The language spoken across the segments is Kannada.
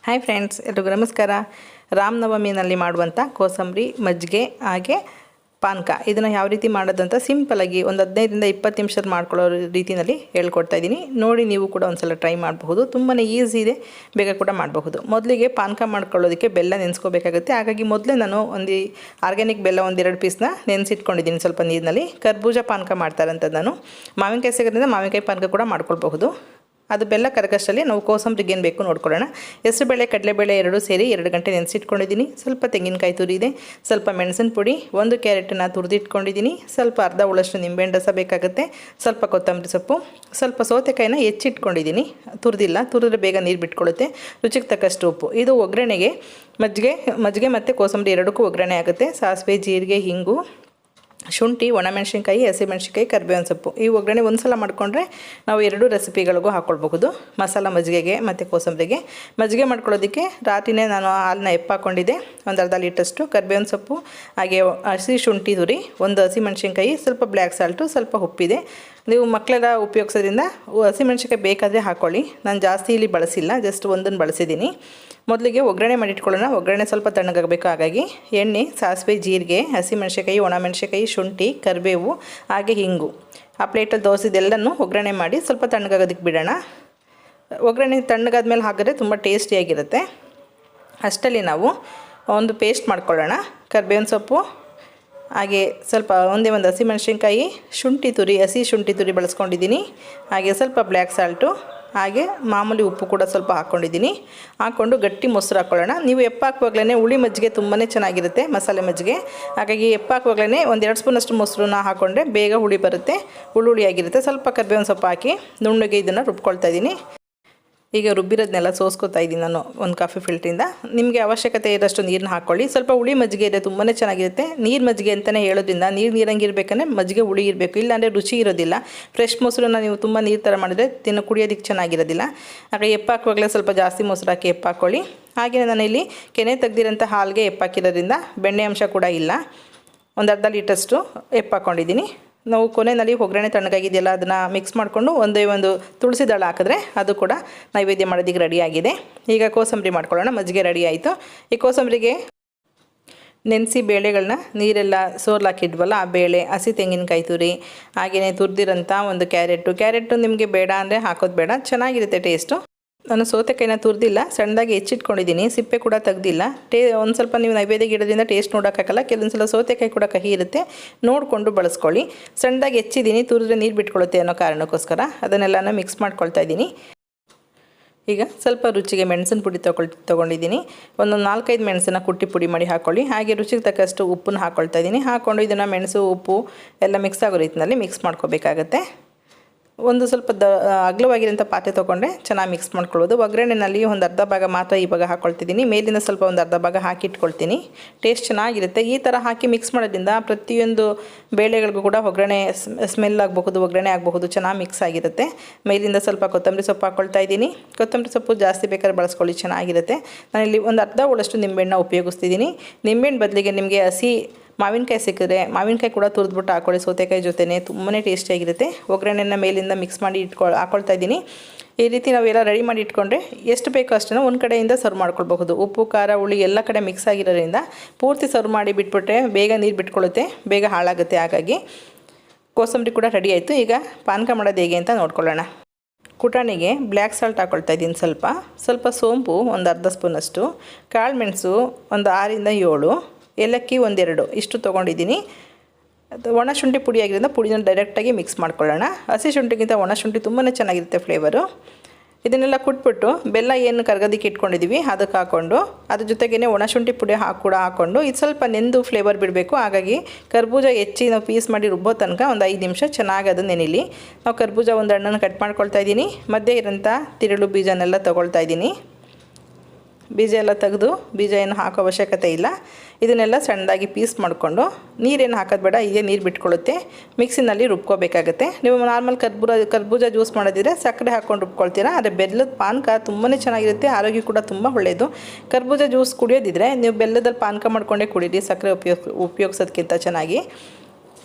ಹಾಯ್ ಫ್ರೆಂಡ್ಸ್, ಎಲ್ರಿಗೂ ನಮಸ್ಕಾರ. ರಾಮ ನವಮಿನಲ್ಲಿ ಮಾಡುವಂಥ ಕೋಸಂಬರಿ, ಮಜ್ಜಿಗೆ ಹಾಗೆ ಪಾನಕ ಇದನ್ನು ಯಾವ ರೀತಿ ಮಾಡೋದಂತ ಸಿಂಪಲಾಗಿ ಒಂದು 15ರಿಂದ 20 ನಿಮಿಷದ ಮಾಡ್ಕೊಳ್ಳೋ ರೀತಿಯಲ್ಲಿ ಹೇಳ್ಕೊಡ್ತಾ ಇದ್ದೀನಿ. ನೋಡಿ, ನೀವು ಕೂಡ ಒಂದ್ಸಲ ಟ್ರೈ ಮಾಡಬಹುದು. ತುಂಬಾ ಈಸಿ ಇದೆ, ಬೇಗ ಕೂಡ ಮಾಡಬಹುದು. ಮೊದಲಿಗೆ ಪಾನಕ ಮಾಡ್ಕೊಳ್ಳೋದಕ್ಕೆ ಬೆಲ್ಲ ನೆನೆಸ್ಕೋಬೇಕಾಗುತ್ತೆ. ಹಾಗಾಗಿ ಮೊದಲೇ ನಾನು ಒಂದು ಆರ್ಗ್ಯಾನಿಕ್ ಬೆಲ್ಲ 1-2 ಪೀಸ್ನ ನೆನೆಸಿಟ್ಕೊಂಡಿದ್ದೀನಿ ಸ್ವಲ್ಪ ನೀರಿನಲ್ಲಿ. ಕರ್ಬೂಜ ಪಾನಕ ಮಾಡ್ತಾರಂಥದ್ದು ನಾನು. ಮಾವಿನಕಾಯಿ ಸಿಗೋದ್ರಿಂದ ಮಾವಿನಕಾಯಿ ಪಾನಕ ಕೂಡ ಮಾಡ್ಕೊಳ್ಬಹುದು. ಅದು ಬೆಲ್ಲ ಕರಗಷ್ಟರಲ್ಲಿ ನಾವು ಕೋಸಂಬರಿಗೆ ಏನು ಬೇಕು ನೋಡ್ಕೊಳ್ಳೋಣ. ಹೆಸರುಬೇಳೆ, ಕಡಲೆಬೇಳೆ 2 ಸೇರಿ 2 ಗಂಟೆ ನೆನೆಸಿಟ್ಕೊಂಡಿದ್ದೀನಿ. ಸ್ವಲ್ಪ ತೆಂಗಿನಕಾಯಿ ತುರಿ ಇದೆ, ಸ್ವಲ್ಪ ಮೆಣಸಿನ ಪುಡಿ, 1 ಕ್ಯಾರೆಟನ್ನು ತುರಿದಿಟ್ಕೊಂಡಿದ್ದೀನಿ, ಸ್ವಲ್ಪ ಅರ್ಧ ಉಳ್ಳಷ್ಟು ನಿಂಬೆಹಣ್ಣು ರಸ ಬೇಕಾಗುತ್ತೆ, ಸ್ವಲ್ಪ ಕೊತ್ತಂಬರಿ ಸೊಪ್ಪು, ಸ್ವಲ್ಪ ಸೌತೆಕಾಯಿನ ಹೆಚ್ಚಿಟ್ಕೊಂಡಿದ್ದೀನಿ. ತುರಿದ್ರೆ ಬೇಗ ನೀರು ಬಿಟ್ಕೊಳ್ಳುತ್ತೆ. ರುಚಿಗೆ ತಕ್ಕಷ್ಟು ಉಪ್ಪು. ಇದು ಒಗ್ಗರಣೆಗೆ ಮಜ್ಜಿಗೆ ಮತ್ತು ಕೋಸಂಬರಿ ಎರಡಕ್ಕೂ ಒಗ್ಗರಣೆ ಆಗುತ್ತೆ. ಸಾಸಿವೆ, ಜೀರಿಗೆ, ಹಿಂಗು, ಶುಂಠಿ, ಒಣಮೆಣಸಿನ್ಕಾಯಿ, ಹಸಿಮೆಣಸಿನ್ಕಾಯಿ, ಕರಿಬೇವಿನ ಸೊಪ್ಪು. ಈ ಒಗ್ಗರಣೆ ಒಂದು ಸಲ ಮಾಡಿಕೊಂಡ್ರೆ ನಾವು 2 ರೆಸಿಪಿಗಳಿಗೂ ಹಾಕ್ಕೊಳ್ಬಹುದು. ಮಸಾಲ ಮಜ್ಜಿಗೆಗೆ ಮತ್ತು ಕೋಸಂಬರಿಗೆ. ಮಜ್ಜಿಗೆ ಮಾಡ್ಕೊಳ್ಳೋದಕ್ಕೆ ರಾತ್ರಿನೇ ನಾನು ಹಾಲನ್ನ ಹಾಕ್ಕೊಂಡಿದ್ದೆ. ಒಂದು ಅರ್ಧ ಲೀಟರ್ಷ್ಟು ಕರಿಬೇವಿನ ಸೊಪ್ಪು, ಹಾಗೆ ಹಸಿ ಶುಂಠಿ ತುರಿ, 1 ಹಸಿಮೆಣಸಿನ್ಕಾಯಿ, ಸ್ವಲ್ಪ ಬ್ಲ್ಯಾಕ್ ಸಾಲ್ಟು, ಸ್ವಲ್ಪ ಉಪ್ಪಿದೆ. ನೀವು ಮಕ್ಕಳೆಲ್ಲ ಉಪಯೋಗಿಸೋದ್ರಿಂದ ಹಸಿಮೆಣಸಿನ್ಕಾಯಿ ಬೇಕಾದರೆ ಹಾಕ್ಕೊಳ್ಳಿ. ನಾನು ಜಾಸ್ತಿ ಇಲ್ಲಿ ಬಳಸಿಲ್ಲ, ಜಸ್ಟ್ ಒಂದನ್ನು ಬಳಸಿದ್ದೀನಿ. ಮೊದಲಿಗೆ ಒಗ್ಗರಣೆ ಮಾಡಿಟ್ಕೊಳ್ಳೋಣ. ಒಗ್ಗರಣೆ ಸ್ವಲ್ಪ ತಣ್ಣಗಾಗಬೇಕು. ಹಾಗಾಗಿ ಎಣ್ಣೆ, ಸಾಸಿವೆ, ಜೀರಿಗೆ, ಹಸಿಮೆಣಸಿನ್ಕಾಯಿ, ಒಣಮೆಣಸಿನ್ಕಾಯಿ, ಶುಂಠಿ, ಕರಿಬೇವು ಹಾಗೆ ಹಿಂಗು ಆ ಪ್ಲೇಟಲ್ಲಿ ದೋಸೆದೆಲ್ಲನೂ ಒಗ್ಗರಣೆ ಮಾಡಿ ಸ್ವಲ್ಪ ತಣ್ಣಗಾಗೋದಕ್ಕೆ ಬಿಡೋಣ. ಒಗ್ಗರಣೆ ತಣ್ಣಗಾದ್ಮೇಲೆ ಹಾಕಿದ್ರೆ ತುಂಬ ಟೇಸ್ಟಿಯಾಗಿರುತ್ತೆ. ಅಷ್ಟರಲ್ಲಿ ನಾವು ಒಂದು ಪೇಸ್ಟ್ ಮಾಡ್ಕೊಳ್ಳೋಣ. ಕರಿಬೇವಿನ ಸೊಪ್ಪು, ಹಾಗೆ ಸ್ವಲ್ಪ ಒಂದು ಹಸಿಮೆಣಸಿನ್ಕಾಯಿ, ಹಸಿ ಶುಂಠಿ ತುರಿ ಬಳಸ್ಕೊಂಡಿದ್ದೀನಿ, ಹಾಗೆ ಸ್ವಲ್ಪ ಬ್ಲ್ಯಾಕ್ ಸಾಲ್ಟು, ಹಾಗೆ ಮಾಮೂಲಿ ಉಪ್ಪು ಕೂಡ ಸ್ವಲ್ಪ ಹಾಕ್ಕೊಂಡಿದ್ದೀನಿ. ಹಾಕ್ಕೊಂಡು ಗಟ್ಟಿ ಮೊಸರು ಹಾಕ್ಕೊಳ್ಳೋಣ. ನೀವು ಹಾಕುವಾಗಲೇ ಹುಳಿ ಮಜ್ಜಿಗೆ ತುಂಬಾ ಚೆನ್ನಾಗಿರುತ್ತೆ, ಮಸಾಲೆ ಮಜ್ಜಿಗೆ. ಹಾಗಾಗಿ ಹಾಕುವಾಗಲೇ 1-2 ಸ್ಪೂನಷ್ಟು ಮೊಸರನ್ನ ಹಾಕ್ಕೊಂಡ್ರೆ ಬೇಗ ಹುಳಿ ಬರುತ್ತೆ, ಹುಳಿಯಾಗಿರುತ್ತೆ. ಸ್ವಲ್ಪ ಕರಿಬೇವಿನ ಸೊಪ್ಪು ಹಾಕಿ ನುಣ್ಣಗೆ ಇದನ್ನು ರುಬ್ಕೊಳ್ತಾ ಇದ್ದೀನಿ. ಈಗ ರುಬ್ಬಿರೋದನ್ನೆಲ್ಲ ಸೋಸ್ಕೊತಾ ಇದ್ದೀನಿ ನಾನು ಒಂದು ಕಾಫಿ ಫಿಲ್ಟ್ರಿಂದ. ನಿಮಗೆ ಅವಶ್ಯಕತೆ ಇರೋಷ್ಟು ನೀರನ್ನ ಹಾಕ್ಕೊಳ್ಳಿ. ಸ್ವಲ್ಪ ಹುಳಿ ಮಜ್ಜಿಗೆ ಇದೆ, ತುಂಬಾ ಚೆನ್ನಾಗಿರುತ್ತೆ. ನೀರು ಮಜ್ಜಿಗೆ ಅಂತಲೇ ಹೇಳೋದ್ರಿಂದ ನೀರಂಗೆ ಇರಬೇಕಂದ್ರೆ ಮಜ್ಜಿಗೆ ಹುಳಿ ಇರಬೇಕು, ಇಲ್ಲಾಂದರೆ ರುಚಿ ಇರೋದಿಲ್ಲ. ಫ್ರೆಶ್ ಮೊಸರನ್ನ ನೀವು ತುಂಬ ನೀರು ಥರ ಮಾಡಿದರೆ ಕುಡಿಯೋದಕ್ಕೆ ಚೆನ್ನಾಗಿರೋದಿಲ್ಲ. ಹಾಗೆ ಹಾಕುವಾಗಲೇ ಸ್ವಲ್ಪ ಜಾಸ್ತಿ ಮೊಸರು ಹಾಕಿ ಹಾಕ್ಕೊಳ್ಳಿ. ಹಾಗೆಯೇ ನಾನಿಲ್ಲಿ ಕೆನೆ ತೆಗ್ದಿರೋಂಥ ಹಾಲಿಗೆ ಹಾಕಿರೋದ್ರಿಂದ ಬೆಣ್ಣೆ ಅಂಶ ಕೂಡ ಇಲ್ಲ. ಒಂದು ಅರ್ಧ ಲೀಟರ್ಷ್ಟು ಹಾಕ್ಕೊಂಡಿದ್ದೀನಿ. ನಾವು ಕೊನೆಯಲ್ಲಿ ಒಗ್ಗರಣೆ ತಣ್ಣಗಾಗಿದೆಯಲ್ಲ, ಅದನ್ನು ಮಿಕ್ಸ್ ಮಾಡಿಕೊಂಡು ಒಂದು ತುಳಸಿ ದಳ ಹಾಕಿದ್ರೆ ಅದು ಕೂಡ ನೈವೇದ್ಯ ಮಾಡೋದಕ್ಕೆ ರೆಡಿಯಾಗಿದೆ. ಈಗ ಕೋಸಂಬರಿ ಮಾಡ್ಕೊಳ್ಳೋಣ. ಮಜ್ಜಿಗೆ ರೆಡಿ ಆಯಿತು. ಈ ಕೋಸಂಬರಿಗೆ ನೆನೆಸಿ ಬೇಳೆಗಳನ್ನ ನೀರೆಲ್ಲ ಸೋರ್ಲಾಕಿದ್ವಲ್ಲ, ಆ ಬೇಳೆ, ಹಸಿ ತೆಂಗಿನಕಾಯಿ ತುರಿ, ಹಾಗೆಯೇ ತುರಿದಿರೋಂಥ 1 ಕ್ಯಾರೆಟು ನಿಮಗೆ ಬೇಡ ಅಂದರೆ ಹಾಕೋದು ಬೇಡ, ಚೆನ್ನಾಗಿರುತ್ತೆ ಟೇಸ್ಟು. ನಾನು ಸೌತೆಕಾಯಿನ ತುರಿದಿಲ್ಲ, ಸಣ್ಣದಾಗಿ ಹೆಚ್ಚಿಟ್ಕೊಂಡಿದ್ದೀನಿ, ಸಿಪ್ಪೆ ಕೂಡ ತೆಗ್ದಿಲ್ಲ. ಒಂದು ಸ್ವಲ್ಪ ನೀವು ನೈವೇದ್ಯಕ್ಕೆ ಇಡೋದ್ರಿಂದ ಟೇಸ್ಟ್ ನೋಡೋಕ್ಕಾಗಲ್ಲ. ಕೆಲವೊಂದು ಸಲ ಸೌತೆಕಾಯಿ ಕೂಡ ಕಹಿ ಇರುತ್ತೆ, ನೋಡಿಕೊಂಡು ಬಳಸ್ಕೊಳ್ಳಿ. ಸಣ್ಣದಾಗಿ ಹೆಚ್ಚಿದ್ದೀನಿ, ತುರಿದ್ರೆ ನೀರು ಬಿಟ್ಕೊಳ್ಳುತ್ತೆ ಅನ್ನೋ ಕಾರಣಕ್ಕೋಸ್ಕರ ಅದನ್ನೆಲ್ಲನೂ ಮಿಕ್ಸ್ ಮಾಡ್ಕೊಳ್ತಾ ಇದ್ದೀನಿ. ಈಗ ಸ್ವಲ್ಪ ರುಚಿಗೆ ಮೆಣಸಿನ ಪುಡಿ ತೊಗೊಂಡಿದ್ದೀನಿ. ಒಂದು 4-5 ಮೆಣಸನ್ನು ಕುಟ್ಟಿ ಪುಡಿ ಮಾಡಿ ಹಾಕ್ಕೊಳ್ಳಿ. ಹಾಗೆ ರುಚಿಗೆ ತಕ್ಕಷ್ಟು ಉಪ್ಪನ್ನು ಹಾಕ್ಕೊಳ್ತಾ ಇದ್ದೀನಿ. ಹಾಕ್ಕೊಂಡು ಇದನ್ನು ಮೆಣಸು, ಉಪ್ಪು ಎಲ್ಲ ಮಿಕ್ಸ್ ಆಗೋ ರೀತಿಯಲ್ಲಿ ಮಿಕ್ಸ್ ಮಾಡ್ಕೋಬೇಕಾಗತ್ತೆ. ಒಂದು ಸ್ವಲ್ಪ ಅಗಲವಾಗಿರೋಂಥ ಪಾತ್ರೆ ತೊಗೊಂಡ್ರೆ ಚೆನ್ನಾಗಿ ಮಿಕ್ಸ್ ಮಾಡ್ಕೊಳ್ಳೋದು. ಒಗ್ಗರಣೆಯಲ್ಲಿ ಒಂದು ಅರ್ಧ ಭಾಗ ಮಾತ್ರ ಇವಾಗ ಹಾಕ್ಕೊಳ್ತಿದ್ದೀನಿ, ಮೇಲಿಂದ ಸ್ವಲ್ಪ ಒಂದು ಅರ್ಧ ಭಾಗ ಹಾಕಿಟ್ಕೊಳ್ತೀನಿ. ಟೇಸ್ಟ್ ಚೆನ್ನಾಗಿರುತ್ತೆ. ಈ ಥರ ಹಾಕಿ ಮಿಕ್ಸ್ ಮಾಡೋದ್ರಿಂದ ಪ್ರತಿಯೊಂದು ಬೇಳೆಗಳಿಗೂ ಕೂಡ ಒಗ್ಗರಣೆ ಸ್ಮೆಲ್ ಆಗಬಹುದು, ಒಗ್ಗರಣೆ ಆಗಬಹುದು, ಚೆನ್ನಾಗಿ ಮಿಕ್ಸ್ ಆಗಿರುತ್ತೆ. ಮೇಲಿಂದ ಸ್ವಲ್ಪ ಕೊತ್ತಂಬರಿ ಸೊಪ್ಪು ಹಾಕ್ಕೊಳ್ತಾ ಇದ್ದೀನಿ. ಕೊತ್ತಂಬರಿ ಸೊಪ್ಪು ಜಾಸ್ತಿ ಬೇಕಾದ್ರೆ ಬಳಸ್ಕೊಳ್ಳಿ, ಚೆನ್ನಾಗಿರುತ್ತೆ. ನಾನಿಲ್ಲಿ ಒಂದು ಅರ್ಧ ಉಳ್ಳಷ್ಟು ನಿಂಬೆಹಣ್ಣು ಉಪಯೋಗಿಸ್ತಿದ್ದೀನಿ. ನಿಂಬೆಹಣ್ಣು ಬದಲಿಗೆ ನಿಮಗೆ ಹಸಿ ಮಾವಿನಕಾಯಿ ಸಿಕ್ಕಿದ್ರೆ ಮಾವಿನಕಾಯಿ ಕೂಡ ತುರಿದ್ಬಿಟ್ಟು ಹಾಕ್ಕೊಳ್ಳಿ ಸೌತೆಕಾಯಿ ಜೊತೆನೇ, ತುಂಬಾ ಟೇಸ್ಟಿಯಾಗಿರುತ್ತೆ. ಒಗ್ಗರಣೆನ ಮೇಲಿಂದ ಮಿಕ್ಸ್ ಮಾಡಿ ಹಾಕ್ಕೊಳ್ತಾ ಇದ್ದೀನಿ. ಈ ರೀತಿ ನಾವೆಲ್ಲ ರೆಡಿ ಮಾಡಿ ಇಟ್ಕೊಂಡ್ರೆ ಎಷ್ಟು ಬೇಕೋ ಅಷ್ಟನ್ನು ಒಂದು ಕಡೆಯಿಂದ ಸರ್ವ್ ಮಾಡ್ಕೊಳ್ಬಹುದು. ಉಪ್ಪು, ಖಾರ, ಹುಳಿ ಎಲ್ಲ ಕಡೆ ಮಿಕ್ಸ್ ಆಗಿರೋದ್ರಿಂದ ಪೂರ್ತಿ ಸರ್ವ್ ಮಾಡಿ ಬಿಟ್ಬಿಟ್ರೆ ಬೇಗ ನೀರು ಬಿಟ್ಕೊಳ್ಳುತ್ತೆ, ಬೇಗ ಹಾಳಾಗುತ್ತೆ. ಹಾಗಾಗಿ ಕೋಸಂಬರಿ ಕೂಡ ರೆಡಿ ಆಯಿತು. ಈಗ ಪಾನಕ ಮಾಡೋದು ಹೇಗೆ ಅಂತ ನೋಡ್ಕೊಳ್ಳೋಣ. ಕುಟಾಣಿಗೆ ಬ್ಲ್ಯಾಕ್ ಸಾಲ್ಟ್ ಹಾಕ್ಕೊಳ್ತಾ ಇದ್ದೀನಿ, ಸ್ವಲ್ಪ ಸೋಂಪು ಒಂದು ಅರ್ಧ ಸ್ಪೂನಷ್ಟು, ಕಾಳು ಮೆಣಸು ಒಂದು 6-7, ಏಲಕ್ಕಿ 1-2 ಇಷ್ಟು ತೊಗೊಂಡಿದ್ದೀನಿ. ಒಣ ಶುಂಠಿ ಪುಡಿ ಆಗಿರೋದ್ರಿಂದ ಪುಡಿನ ಡೈರೆಕ್ಟಾಗಿ ಮಿಕ್ಸ್ ಮಾಡ್ಕೊಳ್ಳೋಣ. ಹಸಿ ಶುಂಠಿಗಿಂತ ಒಣ ಶುಂಠಿ ತುಂಬಾ ಚೆನ್ನಾಗಿರುತ್ತೆ ಫ್ಲೇವರು. ಇದನ್ನೆಲ್ಲ ಕುಟ್ಬಿಟ್ಟು ಬೆಲ್ಲ ಏನು ಕರಗೋದಕ್ಕೆ ಇಟ್ಕೊಂಡಿದ್ದೀವಿ ಅದಕ್ಕೆ ಹಾಕ್ಕೊಂಡು ಅದ್ರ ಜೊತೆಗೇ ಒಣ ಶುಂಠಿ ಪುಡಿ ಹಾಕ್ಕೊಂಡು ಇದು ಸ್ವಲ್ಪ ನೆಂದು ಫ್ಲೇವರ್ ಬಿಡಬೇಕು. ಹಾಗಾಗಿ ಕರ್ಬೂಜ ಹೆಚ್ಚಿ ನಾವು ಪೀಸ್ ಮಾಡಿ ರುಬ್ಬೋ ತನಕ ಒಂದು 5 ನಿಮಿಷ ಚೆನ್ನಾಗಿ ಅದು ನೆನಿಲಿ. ನಾವು ಕರ್ಬೂಜ ಒಂದು ಹಣ್ಣನ್ನು ಕಟ್ ಮಾಡ್ಕೊಳ್ತಾ ಇದ್ದೀನಿ. ಮಧ್ಯೆ ಇರೋಂಥ ತಿರುಳು ಬೀಜನೆಲ್ಲ ತೊಗೊಳ್ತಾ ಇದ್ದೀನಿ. ಬೀಜ ಎಲ್ಲ ತೆಗೆದು, ಬೀಜ ಏನು ಹಾಕೋ ಅವಶ್ಯಕತೆ ಇಲ್ಲ. ಇದನ್ನೆಲ್ಲ ಸಣ್ಣದಾಗಿ ಪೀಸ್ ಮಾಡಿಕೊಂಡು, ನೀರೇನು ಹಾಕೋದು ಬೇಡ, ಇದೇ ನೀರು ಬಿಟ್ಕೊಳ್ಳುತ್ತೆ. ಮಿಕ್ಸಿನಲ್ಲಿ ರುಬ್ಕೋಬೇಕಾಗುತ್ತೆ. ನೀವು ನಾರ್ಮಲ್ ಕರ್ಬೂಜ ಜ್ಯೂಸ್ ಮಾಡೋದಿದ್ರೆ ಸಕ್ಕರೆ ಹಾಕ್ಕೊಂಡು ರುಬ್ಕೊಳ್ತೀರಾ. ಆದರೆ ಬೆಲ್ಲದ ಪಾನಕ ತುಂಬಾ ಚೆನ್ನಾಗಿರುತ್ತೆ, ಆರೋಗ್ಯ ಕೂಡ ತುಂಬ ಒಳ್ಳೆಯದು. ಕರ್ಬೂಜ ಜ್ಯೂಸ್ ಕುಡಿಯೋದಿದ್ರೆ ನೀವು ಬೆಲ್ಲದಲ್ಲಿ ಪಾನಕ ಮಾಡ್ಕೊಂಡೇ ಕುಡೀರಿ, ಸಕ್ಕರೆ ಉಪಯೋಗಿಸೋದಕ್ಕಿಂತ ಚೆನ್ನಾಗಿ.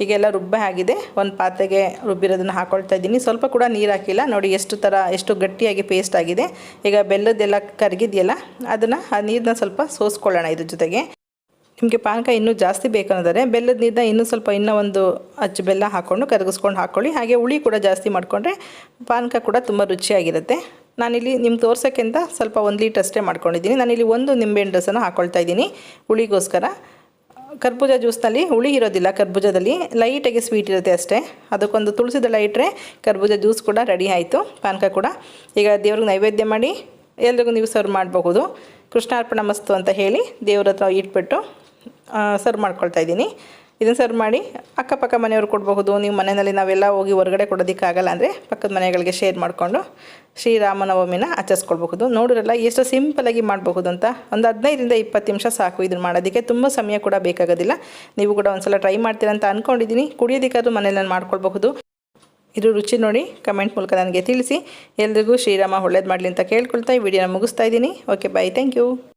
ಈಗೆಲ್ಲ ರುಬ್ಬ ಆಗಿದೆ. ಒಂದು ಪಾತ್ರೆಗೆ ರುಬ್ಬಿರೋದನ್ನು ಹಾಕ್ಕೊಳ್ತಾ ಇದ್ದೀನಿ. ಸ್ವಲ್ಪ ಕೂಡ ನೀರು ಹಾಕಿಲ್ಲ. ನೋಡಿ ಎಷ್ಟು ಗಟ್ಟಿಯಾಗಿ ಪೇಸ್ಟ್ ಆಗಿದೆ. ಈಗ ಬೆಲ್ಲದ್ದೆಲ್ಲ ಕರಗಿದೆಯಲ್ಲ, ಅದನ್ನು ಆ ನೀರನ್ನ ಸ್ವಲ್ಪ ಸೋಸ್ಕೊಳ್ಳೋಣ ಇದ್ರ ಜೊತೆಗೆ. ನಿಮಗೆ ಪಾನಕ ಇನ್ನೂ ಜಾಸ್ತಿ ಬೇಕಂದರೆ ಬೆಲ್ಲದ ನೀರನ್ನ ಇನ್ನೂ ಒಂದು ಅಚ್ಚು ಬೆಲ್ಲ ಹಾಕ್ಕೊಂಡು ಕರಗಿಸ್ಕೊಂಡು ಹಾಕ್ಕೊಳ್ಳಿ. ಹಾಗೆ ಹುಳಿ ಕೂಡ ಜಾಸ್ತಿ ಮಾಡಿಕೊಂಡ್ರೆ ಪಾನಕ ಕೂಡ ತುಂಬ ರುಚಿಯಾಗಿರುತ್ತೆ. ನಾನಿಲ್ಲಿ ನಿಮ್ಗೆ ತೋರ್ಸೋಕ್ಕೆ ಅಂತ ಸ್ವಲ್ಪ 1 ಲೀಟ್ರ್ ಅಷ್ಟೇ ಮಾಡ್ಕೊಂಡಿದ್ದೀನಿ. ನಾನಿಲ್ಲಿ 1 ನಿಂಬೆಹಣ್ಣು ರಸನ ಹಾಕ್ಕೊಳ್ತಾ ಇದ್ದೀನಿ ಹುಳಿಗೋಸ್ಕರ. ಕರ್ಬೂಜ ಜ್ಯೂಸ್ನಲ್ಲಿ ಹುಳಿ ಇರೋದಿಲ್ಲ, ಕರ್ಬೂಜದಲ್ಲಿ ಲೈಟಾಗಿ ಸ್ವೀಟ್ ಇರುತ್ತೆ ಅಷ್ಟೇ. ಅದಕ್ಕೊಂದು ತುಳಸಿ ದಳ ಇಟ್ಟರೆ ಕರ್ಬೂಜ ಜ್ಯೂಸ್ ಕೂಡ ರೆಡಿ ಆಯಿತು, ಪಾನಕ ಕೂಡ. ಈಗ ದೇವ್ರಿಗೆ ನೈವೇದ್ಯ ಮಾಡಿ ಎಲ್ರಿಗೂ ನೀವು ಸರ್ವ್ ಮಾಡಬಹುದು. ಕೃಷ್ಣಾರ್ಪಣ ಮಸ್ತು ಅಂತ ಹೇಳಿ ದೇವ್ರ ಹತ್ರ ಇಟ್ಬಿಟ್ಟು ಸರ್ವ್ ಮಾಡ್ಕೊಳ್ತಾ ಇದ್ದೀನಿ. ಇದನ್ನು ಸರ್ವ್ ಮಾಡಿ ಅಕ್ಕಪಕ್ಕ ಮನೆಯವ್ರು ಕೊಡಬಹುದು. ನೀವು ಮನೆಯಲ್ಲಿ ನಾವೆಲ್ಲ ಹೋಗಿ ಹೊರಗಡೆ ಕೊಡೋದಕ್ಕಾಗಲ್ಲ ಅಂದರೆ ಪಕ್ಕದ ಮನೆಗಳಿಗೆ ಶೇರ್ ಮಾಡಿಕೊಂಡು ಶ್ರೀರಾಮ ನವಮಿನ ಆಚರಿಸ್ಕೊಳ್ಬಹುದು. ನೋಡಿರಲ್ಲ ಎಷ್ಟು ಸಿಂಪಲಾಗಿ ಮಾಡಬಹುದು ಅಂತ. ಒಂದು 15ರಿಂದ 20 ನಿಮಿಷ ಸಾಕು ಇದನ್ನು ಮಾಡೋದಕ್ಕೆ. ತುಂಬ ಸಮಯ ಕೂಡ ಬೇಕಾಗೋದಿಲ್ಲ. ನೀವು ಕೂಡ ಒಂದ್ಸಲ ಟ್ರೈ ಮಾಡ್ತೀರಾ ಅಂತ ಅಂದ್ಕೊಂಡಿದ್ದೀನಿ. ಕುಡಿಯೋದಕ್ಕಾದ್ರೂ ಮನೇಲಿ ನಾನು ಮಾಡ್ಕೊಳ್ಬಹುದು. ಇದು ರುಚಿ ನೋಡಿ ಕಮೆಂಟ್ ಮೂಲಕ ನನಗೆ ತಿಳಿಸಿ. ಎಲ್ರಿಗೂ ಶ್ರೀರಾಮ ಒಳ್ಳೇದು ಮಾಡಲಿ ಅಂತ ಕೇಳ್ಕೊಳ್ತಾ ಈ ವಿಡಿಯೋನ ಮುಗಿಸ್ತಾ ಇದ್ದೀನಿ. Okay, bye, thank you.